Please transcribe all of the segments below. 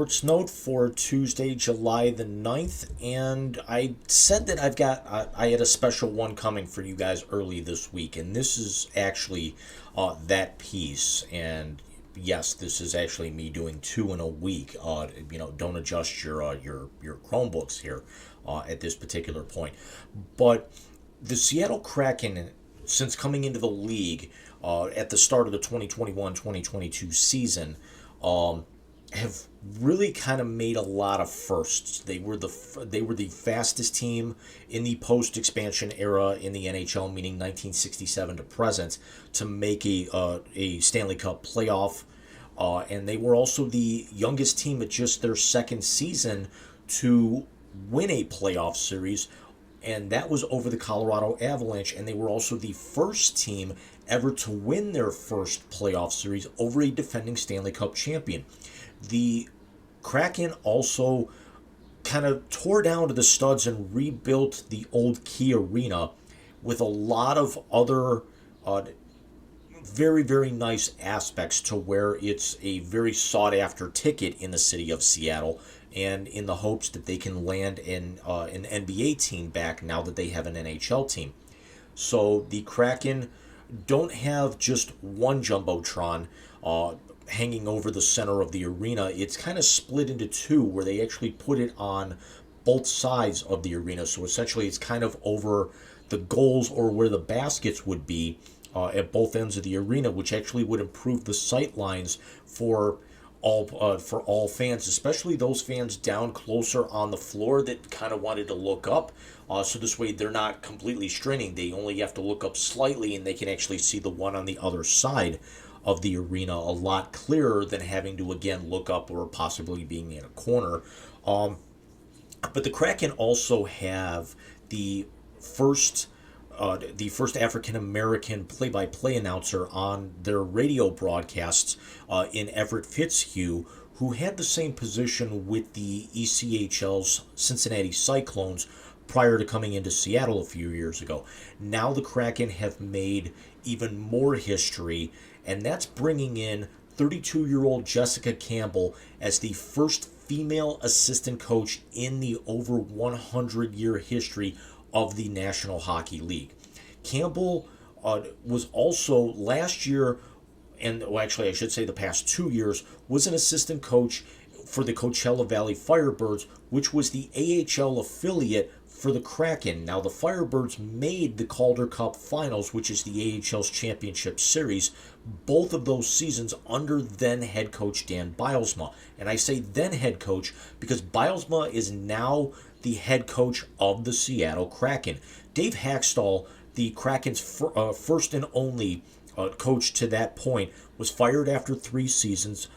Sports Note for Tuesday, July the 9th, and I said that I had a special one coming for you guys early this week, and this is actually that piece, and yes, this is actually me doing two in a week. Don't adjust your Chromebooks here at this particular point, but the Seattle Kraken, since coming into the league at the start of the 2021-2022 season, have really kind of made a lot of firsts. They were the fastest team in the post expansion era in the NHL, meaning 1967 to present, to make a Stanley Cup playoff, and they were also the youngest team at just their second season to win a playoff series, and that was over the Colorado Avalanche, and they were also the first team ever to win their first playoff series over a defending Stanley Cup champion. The Kraken also kind of tore down to the studs and rebuilt the old Key Arena with a lot of other very, very nice aspects to where it's a very sought-after ticket in the city of Seattle, and in the hopes that they can land an NBA team back now that they have an NHL team. So the Kraken don't have just one Jumbotron hanging over the center of the arena. It's kind of split into two, where they actually put it on both sides of the arena. So essentially it's kind of over the goals, or where the baskets would be, at both ends of the arena, which actually would improve the sight lines for all fans, especially those fans down closer on the floor that kind of wanted to look up. So this way they're not completely straining. They only have to look up slightly, and they can actually see the one on the other side of the arena a lot clearer than having to again look up or possibly being in a corner. But the Kraken also have the first African American play-by-play announcer on their radio broadcasts in Everett Fitzhugh, who had the same position with the ECHL's Cincinnati Cyclones prior to coming into Seattle a few years ago. Now the Kraken have made even more history, and that's bringing in 32-year-old Jessica Campbell as the first female assistant coach in the over 100-year history of the National Hockey League. Campbell was also last year, and well, actually I should say the past 2 years, was an assistant coach for the Coachella Valley Firebirds, which was the AHL affiliate for the Kraken. Now the Firebirds made the Calder Cup Finals, which is the AHL's championship series, both of those seasons under then head coach Dan Bylsma. And I say then head coach because Bylsma is now the head coach of the Seattle Kraken. Dave Hackstall, the Kraken's first and only coach to that point, was fired after 3 seasons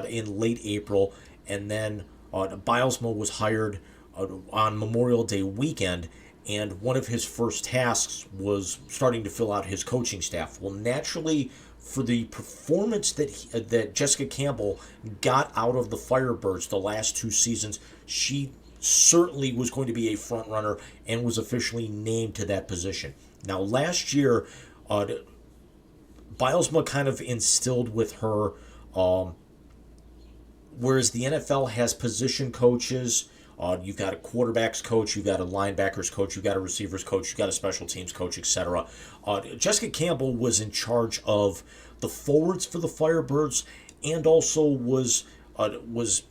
in late April, and then Bylsma was hired on Memorial Day weekend, and one of his first tasks was starting to fill out his coaching staff. Well, naturally, for the performance that Jessica Campbell got out of the Firebirds the last 2 seasons, she certainly was going to be a front runner and was officially named to that position. Now, last year, Bylsma kind of instilled with her, whereas the NFL has position coaches, you've got a quarterbacks coach, you've got a linebackers coach, you've got a receivers coach, you've got a special teams coach, etc. Jessica Campbell was in charge of the forwards for the Firebirds, and also was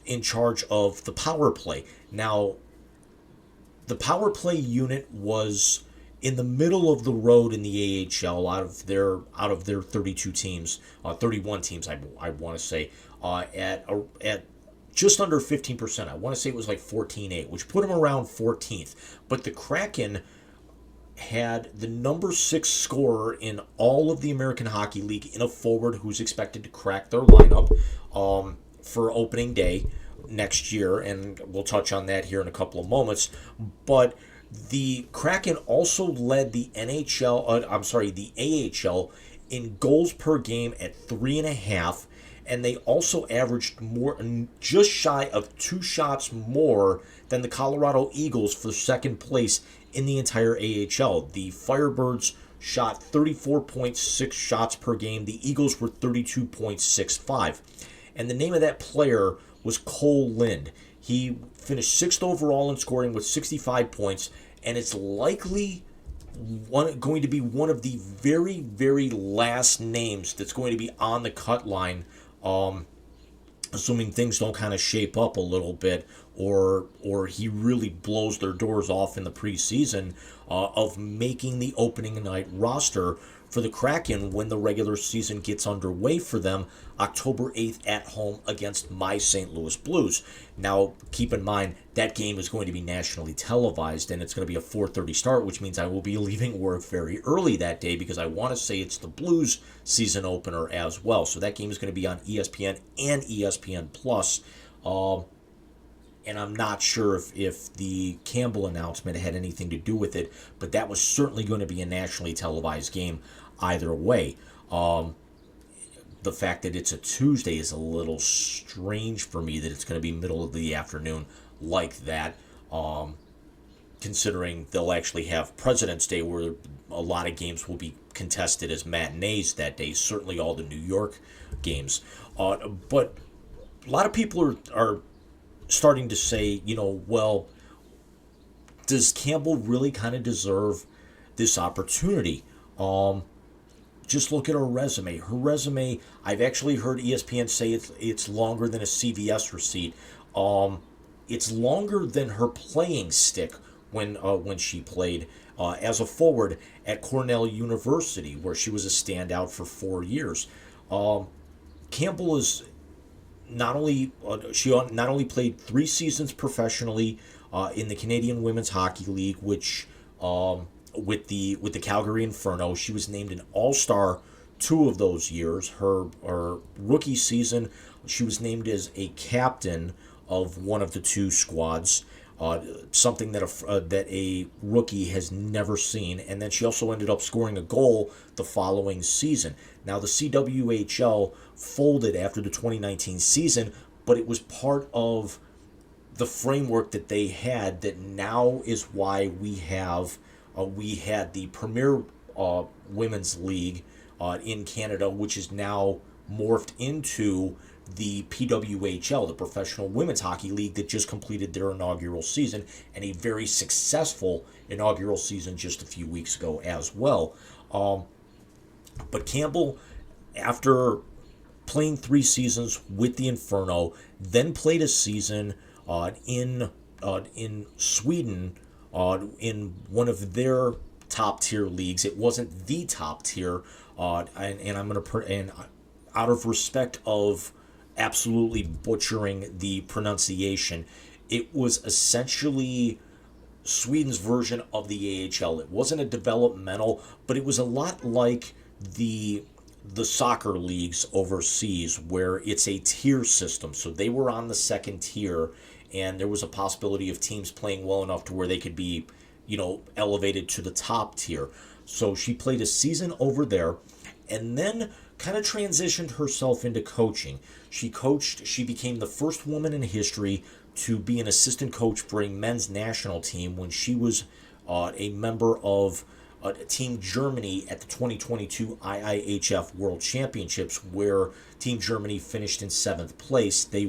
in charge of the power play. Now, the power play unit was in the middle of the road in the AHL out of their 32 teams, 31 teams, I want to say, at just under 15%. I want to say it was like 14.8, which put them around 14th. But the Kraken had the number 6 scorer in all of the American Hockey League in a forward who's expected to crack their lineup for opening day next year, and we'll touch on that here in a couple of moments. But the Kraken also led the AHL in goals per game at 3.5, and they also averaged just shy of 2 shots more than the Colorado Eagles for second place in the entire AHL. The Firebirds shot 34.6 shots per game. The Eagles were 32.65. And the name of that player was Cole Lind. He finished 6th overall in scoring with 65 points, and it's likely going to be one of the very, very last names that's going to be on the cut line, assuming things don't kind of shape up a little bit, or he really blows their doors off in the preseason, of making the opening night roster for the Kraken when the regular season gets underway for them October 8th at home against my St. Louis Blues. Now, keep in mind, that game is going to be nationally televised, and it's going to be a 4:30 start, which means I will be leaving work very early that day because I want to say it's the Blues season opener as well. So that game is going to be on ESPN and ESPN Plus. And I'm not sure if the Campbell announcement had anything to do with it, but that was certainly going to be a nationally televised game either way. The fact that it's a Tuesday is a little strange for me, that it's going to be middle of the afternoon like that, considering they'll actually have President's Day where a lot of games will be contested as matinees that day, certainly all the New York games. But a lot of people are starting to say, well, does Campbell really kind of deserve this opportunity? Just look at her resume. Her resume, I've actually heard ESPN say it's longer than a CVS receipt. It's longer than her playing stick when she played as a forward at Cornell University, where she was a standout for 4 years. Campbell is not only played 3 seasons professionally in the Canadian Women's Hockey League, which with the Calgary Inferno, she was named an All-Star 2 of those years. Her rookie season, she was named as a captain of one of the 2 squads, something that a rookie has never seen. And then she also ended up scoring a goal the following season. Now, the CWHL folded after the 2019 season, but it was part of the framework that they had that now is why we had the Premier Women's League in Canada, which is now morphed into the PWHL, the Professional Women's Hockey League, that just completed their inaugural season, and a very successful inaugural season just a few weeks ago as well. But Campbell, after playing 3 seasons with the Inferno, then played a season in Sweden in one of their top tier leagues. It wasn't the top tier, and I'm going to out of respect of absolutely butchering the pronunciation, it was essentially Sweden's version of the AHL. It wasn't a developmental, but it was a lot like the soccer leagues overseas, where it's a tier system. So they were on the second tier, and there was a possibility of teams playing well enough to where they could be, elevated to the top tier. So she played a season over there, and then kind of transitioned herself into coaching. She became the first woman in history to be an assistant coach for a men's national team when she was a member of Team Germany at the 2022 IIHF World Championships, where Team Germany finished in 7th place. They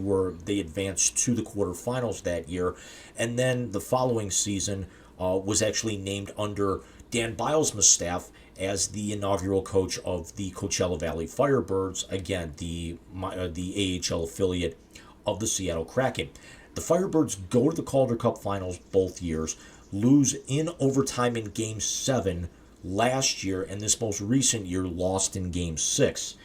advanced to the quarterfinals that year, and then the following season was actually named under Dan Bilesma's staff as the inaugural coach of the Coachella Valley Firebirds, again the AHL affiliate of the Seattle Kraken. The Firebirds go to the Calder Cup Finals both years, lose in overtime in Game 7 last year, and this most recent year lost in Game 6.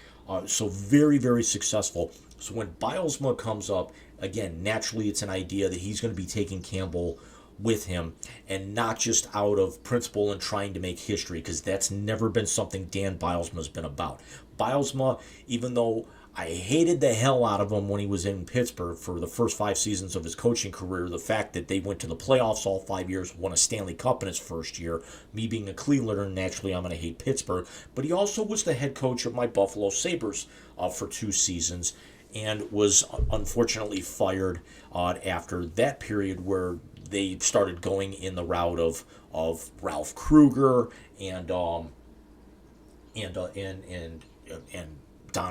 So very, very successful. So when Bilesma comes up, again, naturally it's an idea that he's going to be taking Campbell with him, and not just out of principle and trying to make history, because that's never been something Dan Bilesma's been about. Bilesma, even though I hated the hell out of him when he was in Pittsburgh for the first 5 seasons of his coaching career, the fact that they went to the playoffs all 5 years, won a Stanley Cup in his first year, me being a Clevelander, naturally I'm going to hate Pittsburgh, but he also was the head coach of my Buffalo Sabres for 2 seasons, and was unfortunately fired after that period, where they started going in the route of Ralph Kruger and Don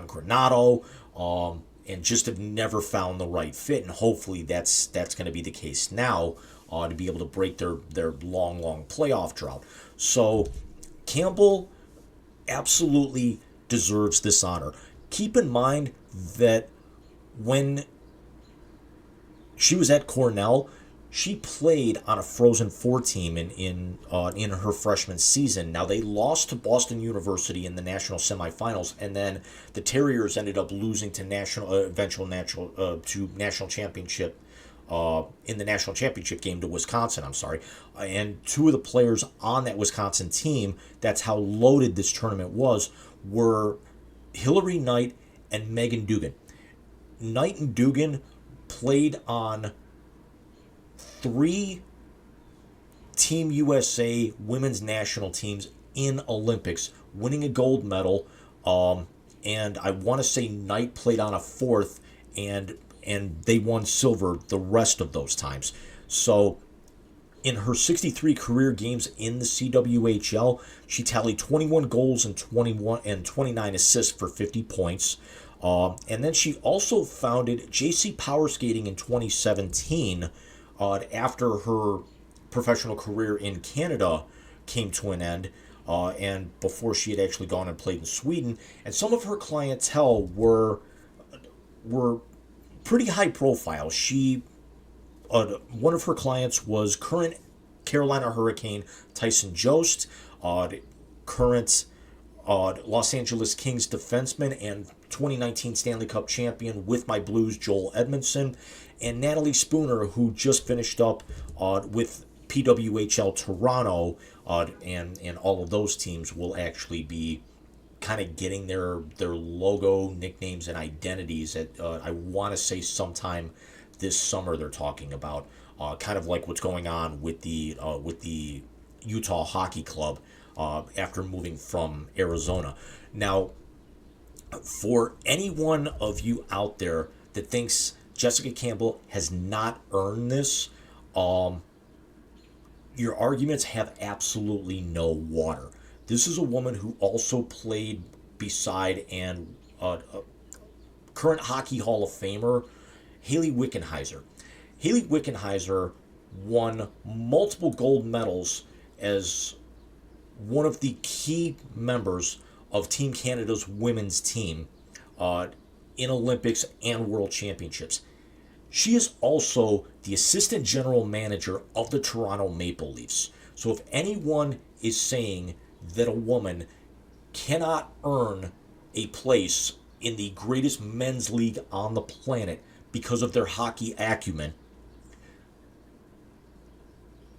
Granato, and just have never found the right fit. And hopefully that's going to be the case now, to be able to break their long playoff drought. So Campbell absolutely deserves this honor. Keep in mind that when she was at Cornell, she played on a Frozen Four team in her freshman season. Now they lost to Boston University in the national semifinals, and then the Terriers ended up losing to national championship. In the national championship game to Wisconsin, and two of the players on that Wisconsin team, that's how loaded this tournament was, were Hillary Knight and Megan Dugan. Knight and Dugan played on 3 Team USA women's national teams in Olympics, winning a gold medal. And I want to say Knight played on a 4th, and they won silver the rest of those times. So in her 63 career games in the CWHL, she tallied 21 goals and 29 assists for 50 points. And then she also founded JC Power Skating in 2017, after her professional career in Canada came to an end, and before she had actually gone and played in Sweden. And some of her clientele were pretty high profile. One of her clients was current Carolina Hurricane Tyson Jost, current Los Angeles Kings defenseman and 2019 Stanley Cup champion with my Blues Joel Edmondson, and Natalie Spooner, who just finished up with PWHL Toronto, and all of those teams will actually be kind of getting their logo, nicknames, and identities at, I want to say sometime this summer. They're talking about kind of like what's going on with the Utah Hockey Club after moving from Arizona. Now, for any one of you out there that thinks Jessica Campbell has not earned this, your arguments have absolutely no water. This is a woman who also played beside and current Hockey Hall of Famer Haley Wickenheiser. Haley Wickenheiser won multiple gold medals as one of the key members of Team Canada's women's team in Olympics and World Championships. She is also the assistant general manager of the Toronto Maple Leafs. So if anyone is saying that a woman cannot earn a place in the greatest men's league on the planet because of their hockey acumen,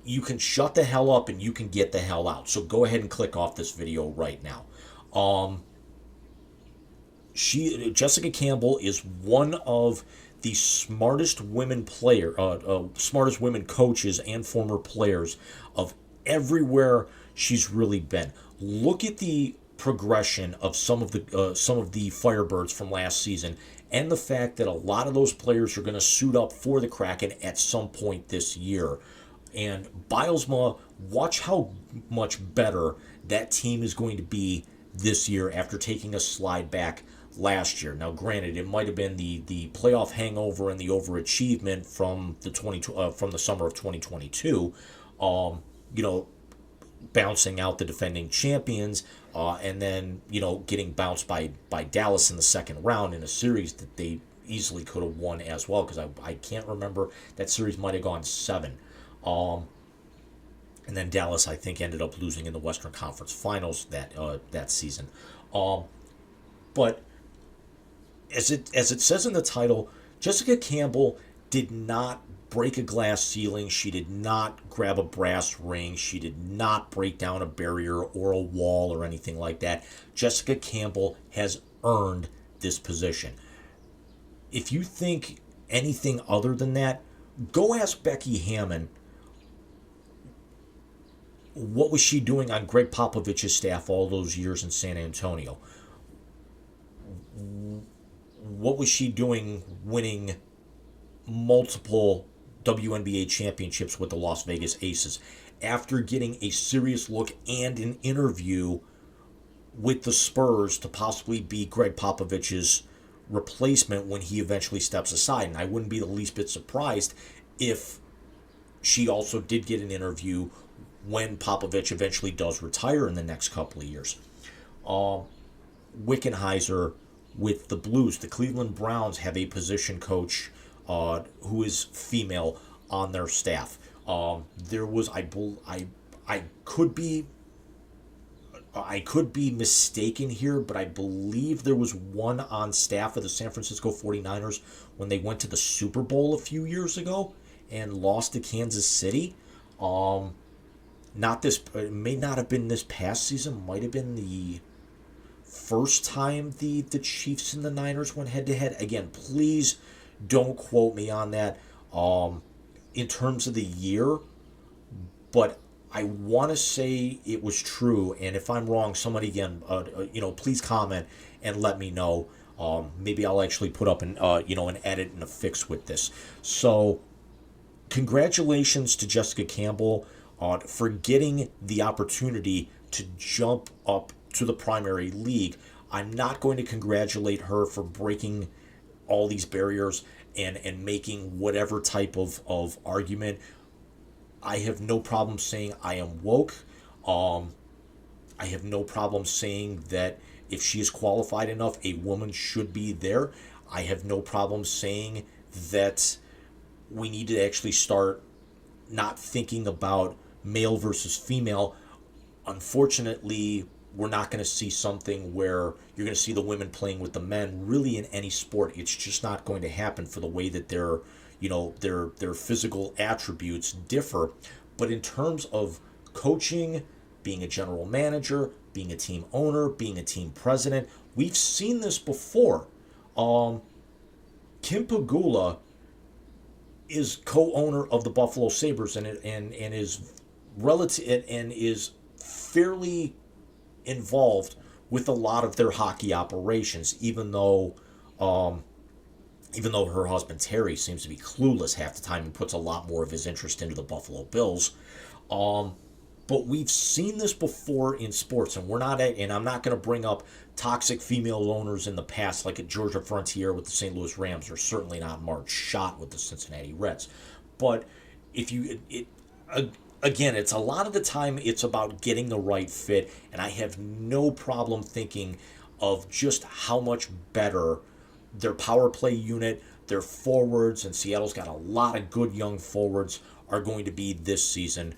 you can shut the hell up and you can get the hell out. So go ahead and click off this video right now. Jessica Campbell is one of the smartest women smartest women coaches and former players of everywhere she's really been. Look at the progression of some of the Firebirds from last season, and the fact that a lot of those players are going to suit up for the Kraken at some point this year. And Bilesma, watch how much better that team is going to be this year after taking a slide back last year. Now, granted, it might have been the playoff hangover and the overachievement from the summer of 2022. Bouncing out the defending champions, and then getting bounced by Dallas in the second round in a series that they easily could have won as well, because I can't remember, that series might have gone 7. And then Dallas, I think, ended up losing in the Western Conference Finals that season. But as it says in the title, Jessica Campbell did not break a glass ceiling. She did not grab a brass ring. She did not break down a barrier or a wall or anything like that. Jessica Campbell has earned this position. If you think anything other than that, go ask Becky Hammon. What was she doing on Greg Popovich's staff all those years in San Antonio? What was she doing winning multiple WNBA championships with the Las Vegas Aces after getting a serious look and an interview with the Spurs to possibly be Greg Popovich's replacement when he eventually steps aside. And I wouldn't be the least bit surprised if she also did get an interview when Popovich eventually does retire in the next couple of years. Wickenheiser with the Blues. The Cleveland Browns have a position coach who is female on their staff. There was, I could be mistaken here, but I believe there was one on staff of the San Francisco 49ers when they went to the Super Bowl a few years ago and lost to Kansas City. Not this, it may not have been this past season, might have been the first time the Chiefs and the Niners went head to head. Again, please don't quote me on that in terms of the year, but I want to say it was true, and if I'm wrong, somebody again, please comment and let me know. Maybe I'll actually put up an edit and a fix with this. So, congratulations to Jessica Campbell for getting the opportunity to jump up to the primary league. I'm not going to congratulate her for breaking all these barriers and making whatever type of argument. I have no problem saying I am woke. I have no problem saying that if she is qualified enough, a woman should be there. I have no problem saying that we need to actually start not thinking about male versus female. Unfortunately, we're not going to see something where you're going to see the women playing with the men really in any sport. It's just not going to happen for the way that their physical attributes differ. But in terms of coaching, being a general manager, being a team owner, being a team president, we've seen this before. Kim Pegula is co-owner of the Buffalo Sabres and is relative and is fairly involved with a lot of their hockey operations, even though her husband Terry seems to be clueless half the time and puts a lot more of his interest into the Buffalo Bills. But we've seen this before in sports, and I'm not going to bring up toxic female owners in the past, like at Georgia Frontier with the St. Louis Rams, or certainly not Marge Schott with the Cincinnati Reds. But again, it's a lot of the time it's about getting the right fit, and I have no problem thinking of just how much better their power play unit, their forwards, and Seattle's got a lot of good young forwards, are going to be this season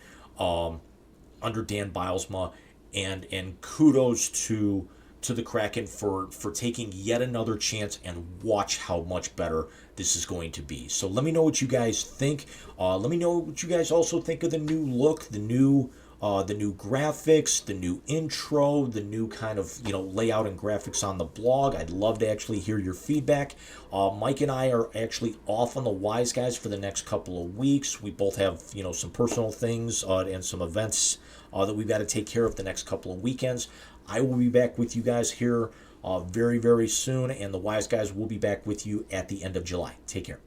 under Dan Bilesma, and kudos to the Kraken for taking yet another chance, and watch how much better this is going to be. So let me know what you guys think. Let me know what you guys also think of the new look, the new graphics, the new intro, the new kind of layout and graphics on the blog. I'd love to actually hear your feedback. Mike and I are actually off on the Wise Guys for the next couple of weeks. We both have some personal things and some events that we've got to take care of the next couple of weekends. I will be back with you guys here very, very soon, and the Wise Guys will be back with you at the end of July. Take care.